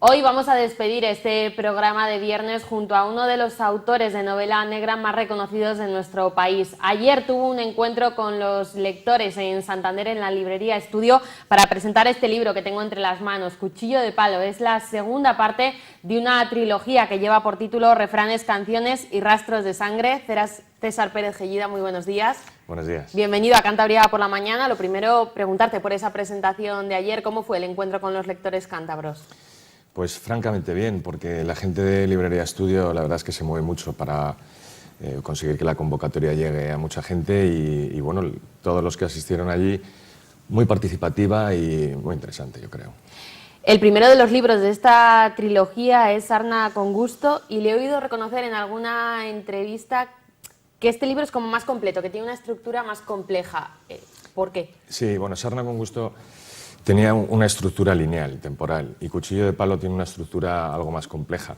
Hoy vamos a despedir este programa de viernes junto a uno de los autores de novela negra más reconocidos de nuestro país. Ayer tuvo un encuentro con los lectores en Santander en la librería Estudio para presentar este libro que tengo entre las manos, Cuchillo de Palo. Es la segunda parte de una trilogía que lleva por título Refranes, Canciones y Rastros de Sangre. César Pérez Gellida, muy buenos días. Buenos días. Bienvenido a Cantabria por la Mañana. Lo primero, preguntarte por esa presentación de ayer. ¿Cómo fue el encuentro con los lectores cántabros? Pues francamente bien, porque la gente de Librería Estudio la verdad es que se mueve mucho para conseguir que la convocatoria llegue a mucha gente y bueno, todos los que asistieron allí, muy participativa y muy interesante, yo creo. El primero de los libros de esta trilogía es Sarna con gusto y le he oído reconocer en alguna entrevista que este libro es como más completo, que tiene una estructura más compleja. ¿Por qué? Sí, bueno, Sarna con gusto tenía una estructura lineal, temporal, y Cuchillo de Palo tiene una estructura algo más compleja,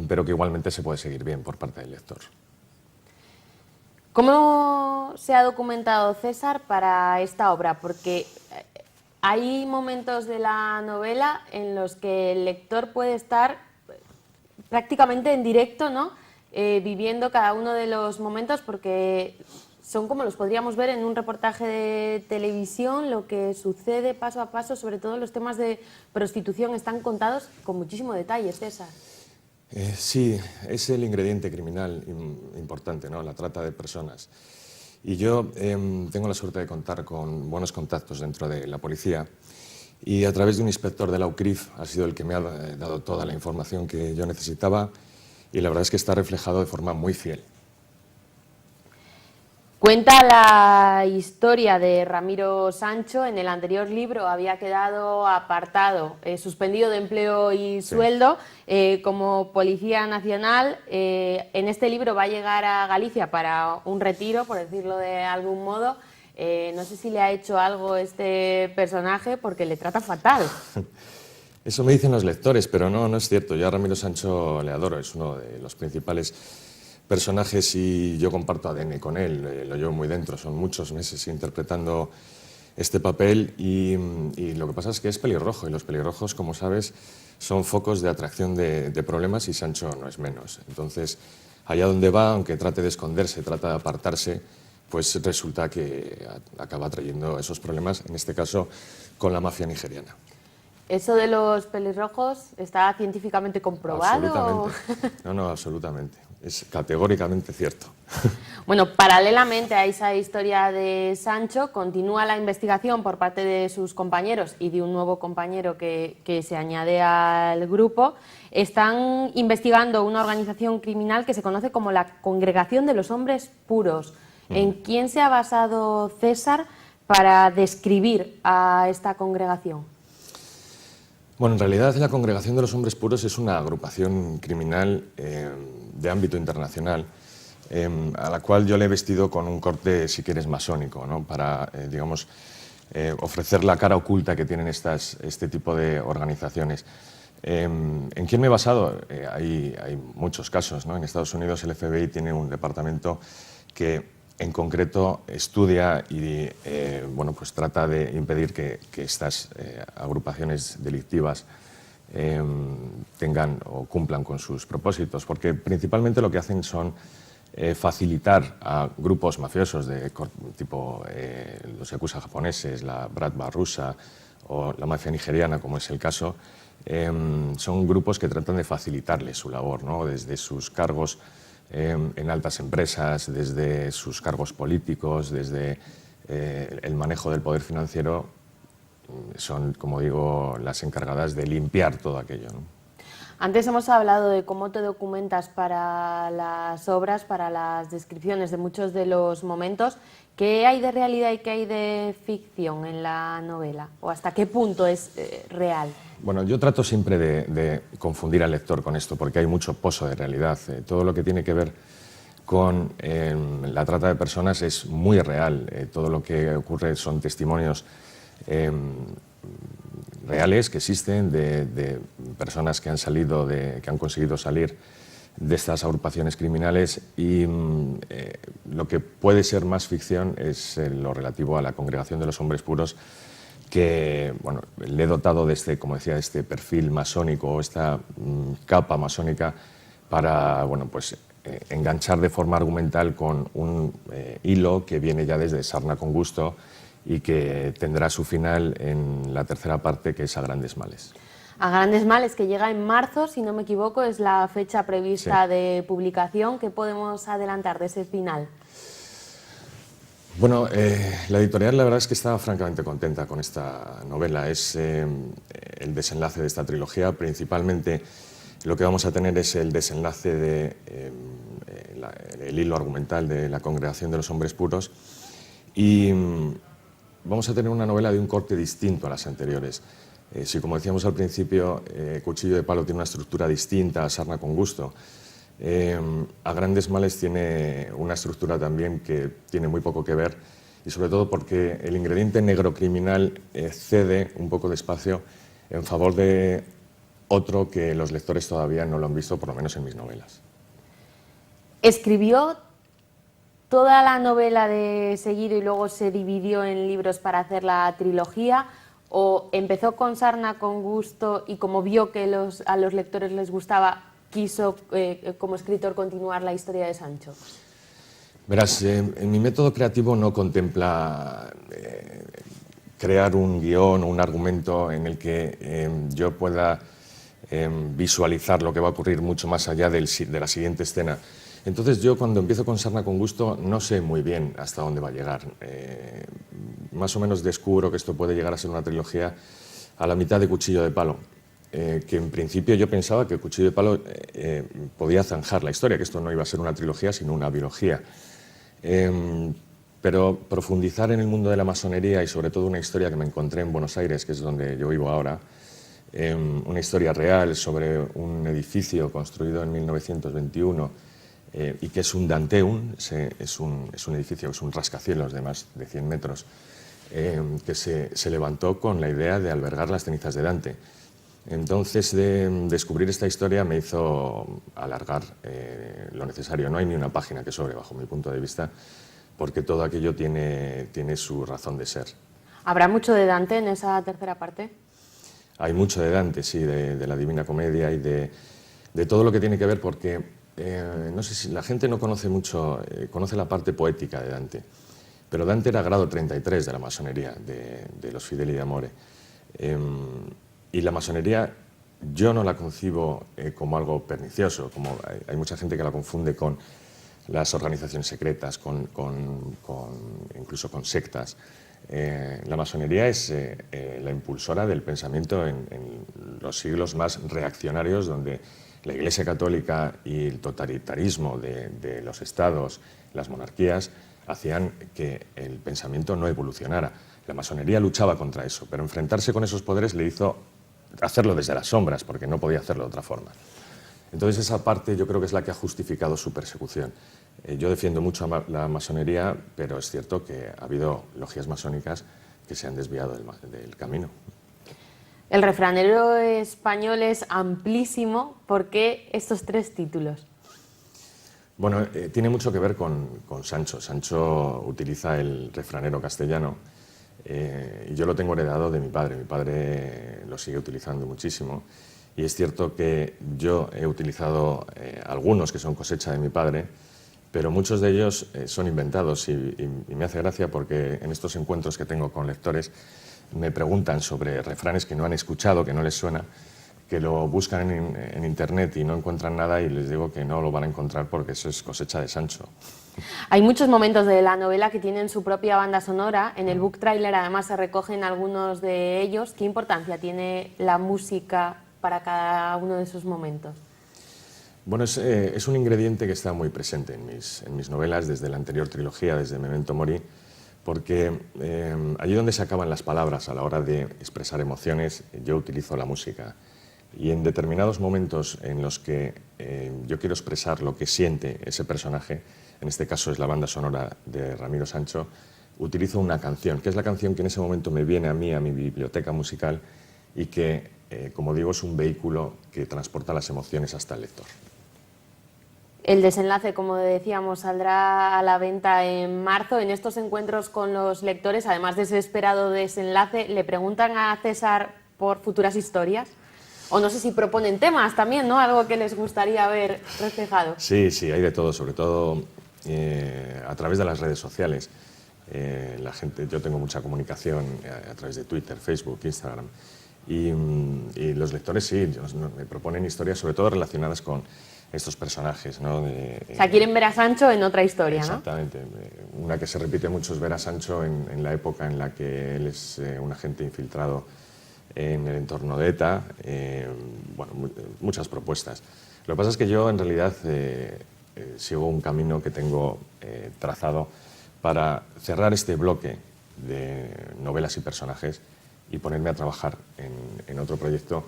pero que igualmente se puede seguir bien por parte del lector. ¿Cómo se ha documentado César para esta obra? Porque hay momentos de la novela en los que el lector puede estar prácticamente en directo, ¿no? Viviendo cada uno de los momentos, porque son como los podríamos ver en un reportaje de televisión, lo que sucede paso a paso, sobre todo los temas de prostitución están contados con muchísimo detalle, César. Sí, es el ingrediente criminal importante, ¿no? La trata de personas. Y yo tengo la suerte de contar con buenos contactos dentro de la policía y a través de un inspector de la UCRIF ha sido el que me ha dado toda la información que yo necesitaba y la verdad es que está reflejado de forma muy fiel. Cuenta la historia de Ramiro Sancho. En el anterior libro había quedado apartado, suspendido de empleo y sueldo como Policía Nacional. En este libro va a llegar a Galicia para un retiro, por decirlo de algún modo. No sé si le ha hecho algo este personaje porque le trata fatal. Eso me dicen los lectores, pero no es cierto. Yo a Ramiro Sancho le adoro, es uno de los principales personajes y yo comparto ADN con él, lo llevo muy dentro, son muchos meses interpretando este papel y lo que pasa es que es pelirrojo y los pelirrojos, como sabes, son focos de atracción de problemas y Sancho no es menos. Entonces, allá donde va, aunque trate de esconderse, trata de apartarse, pues resulta que acaba trayendo esos problemas, en este caso con la mafia nigeriana. ¿Eso de los pelirrojos está científicamente comprobado? Absolutamente. No, absolutamente. Es categóricamente cierto. Bueno, paralelamente a esa historia de Sancho, continúa la investigación por parte de sus compañeros y de un nuevo compañero que se añade al grupo. Están investigando una organización criminal que se conoce como la Congregación de los Hombres Puros. ¿En quién se ha basado César para describir a esta congregación? Bueno, en realidad la Congregación de los Hombres Puros es una agrupación criminal de ámbito internacional a la cual yo le he vestido con un corte, si quieres, masónico, ¿no? Para, digamos, ofrecer la cara oculta que tienen este tipo de organizaciones. ¿En quién me he basado? Hay muchos casos, ¿no? En Estados Unidos el FBI tiene un departamento que en concreto estudia y bueno, pues trata de impedir que estas agrupaciones delictivas tengan o cumplan con sus propósitos, porque principalmente lo que hacen son facilitar a grupos mafiosos de tipo los yakuza japoneses, la Bratva rusa o la mafia nigeriana, como es el caso. Son grupos que tratan de facilitarles su labor, ¿no? Desde sus cargos en altas empresas, desde sus cargos políticos, desde el manejo del poder financiero, son, como digo, las encargadas de limpiar todo aquello, ¿no? Antes hemos hablado de cómo te documentas para las obras, para las descripciones de muchos de los momentos. ¿Qué hay de realidad y qué hay de ficción en la novela? ¿O hasta qué punto es real? Bueno, yo trato siempre de confundir al lector con esto, porque hay mucho pozo de realidad. Todo lo que tiene que ver con la trata de personas es muy real. Todo lo que ocurre son testimonios reales que existen de personas que han salido, que han conseguido salir de estas agrupaciones criminales y lo que puede ser más ficción es lo relativo a la Congregación de los Hombres Puros, que bueno, le he dotado de este, como decía, de este perfil masónico o esta capa masónica para bueno, pues, enganchar de forma argumental con un hilo que viene ya desde Sarna con gusto y que tendrá su final en la tercera parte, que es A grandes males. A grandes males, que llega en marzo, si no me equivoco, es la fecha prevista Sí. de publicación. ¿Qué podemos adelantar de ese final? Bueno, la editorial la verdad es que está francamente contenta con esta novela. Es el desenlace de esta trilogía. Principalmente lo que vamos a tener es el desenlace del hilo argumental de La congregación de los hombres puros y vamos a tener una novela de un corte distinto a las anteriores. Si, como decíamos al principio, Cuchillo de palo tiene una estructura distinta a Sarna con gusto, A grandes males tiene una estructura también que tiene muy poco que ver, y sobre todo porque el ingrediente negro criminal cede un poco de espacio en favor de otro que los lectores todavía no lo han visto, por lo menos en mis novelas. ¿Escribió toda la novela de seguido y luego se dividió en libros para hacer la trilogía? ¿O empezó con Sarna con gusto y como vio que a los lectores les gustaba, quiso como escritor continuar la historia de Sancho? Verás, mi método creativo no contempla crear un guión o un argumento en el que yo pueda visualizar lo que va a ocurrir mucho más allá de la siguiente escena. Entonces yo, cuando empiezo con Sarna con gusto, no sé muy bien hasta dónde va a llegar. Más o menos descubro que esto puede llegar a ser una trilogía a la mitad de Cuchillo de palo, que en principio yo pensaba que Cuchillo de palo podía zanjar la historia, que esto no iba a ser una trilogía sino una biología. Pero profundizar en el mundo de la masonería y sobre todo una historia que me encontré en Buenos Aires, que es donde yo vivo ahora, una historia real sobre un edificio construido en 1921 y que es un Danteum, es un edificio, es un rascacielos de más de 100 metros, que se levantó con la idea de albergar las cenizas de Dante. Entonces, descubrir esta historia me hizo alargar lo necesario. No hay ni una página que sobre, bajo mi punto de vista, porque todo aquello tiene su razón de ser. ¿Habrá mucho de Dante en esa tercera parte? Hay mucho de Dante, sí, de la Divina Comedia y de todo lo que tiene que ver, porque no sé si la gente no conoce mucho, conoce la parte poética de Dante, pero Dante era grado 33 de la masonería, de los Fideli d'Amore. Y la masonería yo no la concibo como algo pernicioso, como hay mucha gente que la confunde con las organizaciones secretas, incluso con sectas. La masonería es la impulsora del pensamiento en los siglos más reaccionarios, donde la Iglesia Católica y el totalitarismo de los estados, las monarquías, hacían que el pensamiento no evolucionara. La masonería luchaba contra eso, pero enfrentarse con esos poderes le hizo hacerlo desde las sombras, porque no podía hacerlo de otra forma. Entonces esa parte yo creo que es la que ha justificado su persecución. Yo defiendo mucho la masonería, pero es cierto que ha habido logias masónicas que se han desviado del camino. El refranero español es amplísimo. ¿Por qué estos 3 títulos? Bueno, tiene mucho que ver con Sancho. Sancho utiliza el refranero castellano y yo lo tengo heredado de mi padre. Mi padre lo sigue utilizando muchísimo. Y es cierto que yo he utilizado algunos que son cosecha de mi padre, pero muchos de ellos son inventados y me hace gracia porque en estos encuentros que tengo con lectores me preguntan sobre refranes que no han escuchado, que no les suena, que lo buscan en internet y no encuentran nada y les digo que no lo van a encontrar porque eso es cosecha de Sancho. Hay muchos momentos de la novela que tienen su propia banda sonora. En el book trailer además se recogen algunos de ellos. ¿Qué importancia tiene la música para cada uno de esos momentos? Bueno, es un ingrediente que está muy presente en mis novelas desde la anterior trilogía, desde Memento Mori, porque allí donde se acaban las palabras a la hora de expresar emociones, yo utilizo la música. Y en determinados momentos en los que yo quiero expresar lo que siente ese personaje, en este caso es la banda sonora de Ramiro Sancho, utilizo una canción, que es la canción que en ese momento me viene a mí, a mi biblioteca musical, y que, como digo, es un vehículo que transporta las emociones hasta el lector. El desenlace, como decíamos, saldrá a la venta en marzo. En estos encuentros con los lectores, además de ese esperado desenlace, ¿le preguntan a César por futuras historias? O no sé si proponen temas también, ¿no? Algo que les gustaría ver reflejado. Sí, sí, hay de todo, sobre todo a través de las redes sociales. La gente, yo tengo mucha comunicación a través de Twitter, Facebook, Instagram. Y los lectores sí, me proponen historias sobre todo relacionadas con estos personajes, ¿no? O sea, quieren ver a Sancho en otra historia, ¿no? Exactamente. Una que se repite mucho es ver a Sancho en la época en la que él es un agente infiltrado en el entorno de ETA. Bueno, muchas propuestas. Lo que pasa es que yo en realidad sigo un camino que tengo trazado para cerrar este bloque de novelas y personajes y ponerme a trabajar en otro proyecto,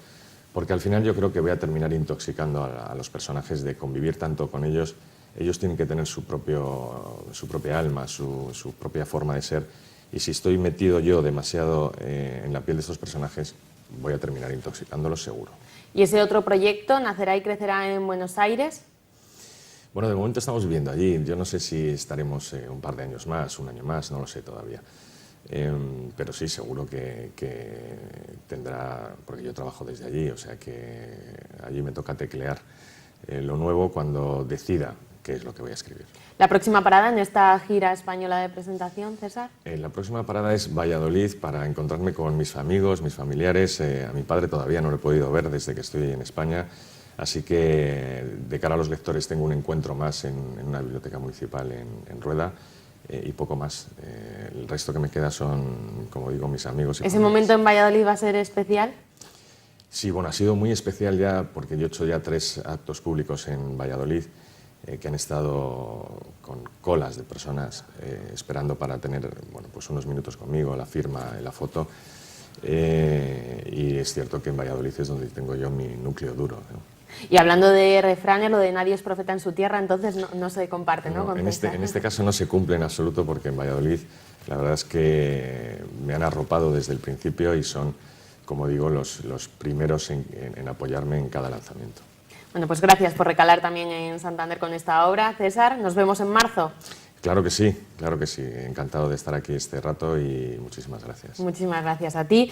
porque al final yo creo que voy a terminar intoxicando a los personajes de convivir tanto con ellos. Ellos tienen que tener su propia alma, su propia forma de ser, y si estoy metido yo demasiado en la piel de estos personajes, voy a terminar intoxicándolos seguro. ¿Y ese otro proyecto nacerá y crecerá en Buenos Aires? Bueno, de momento estamos viviendo allí. Yo no sé si estaremos un par de años más, un año más, no lo sé todavía. Pero sí, seguro que tendrá, porque yo trabajo desde allí, o sea que allí me toca teclear lo nuevo cuando decida qué es lo que voy a escribir. ¿La próxima parada en esta gira española de presentación, César? La próxima parada es Valladolid para encontrarme con mis amigos, mis familiares. A mi padre todavía no lo he podido ver desde que estoy en España, así que de cara a los lectores tengo un encuentro más en una biblioteca municipal en Rueda. Y poco más. El resto que me queda son, como digo, mis amigos. ¿Ese momento en Valladolid va a ser especial? Sí, bueno, ha sido muy especial ya porque yo he hecho ya 3 actos públicos en Valladolid que han estado con colas de personas esperando para tener pues unos minutos conmigo, la firma, la foto. Y es cierto que en Valladolid es donde tengo yo mi núcleo duro, ¿no? Y hablando de refranes, lo de nadie es profeta en su tierra, entonces no se comparte, ¿no? En este caso no se cumple en absoluto, porque en Valladolid la verdad es que me han arropado desde el principio y son, como digo, los primeros en apoyarme en cada lanzamiento. Bueno, pues gracias por recalar también en Santander con esta obra, César. Nos vemos en marzo. Claro que sí, claro que sí. Encantado de estar aquí este rato y muchísimas gracias. Muchísimas gracias a ti.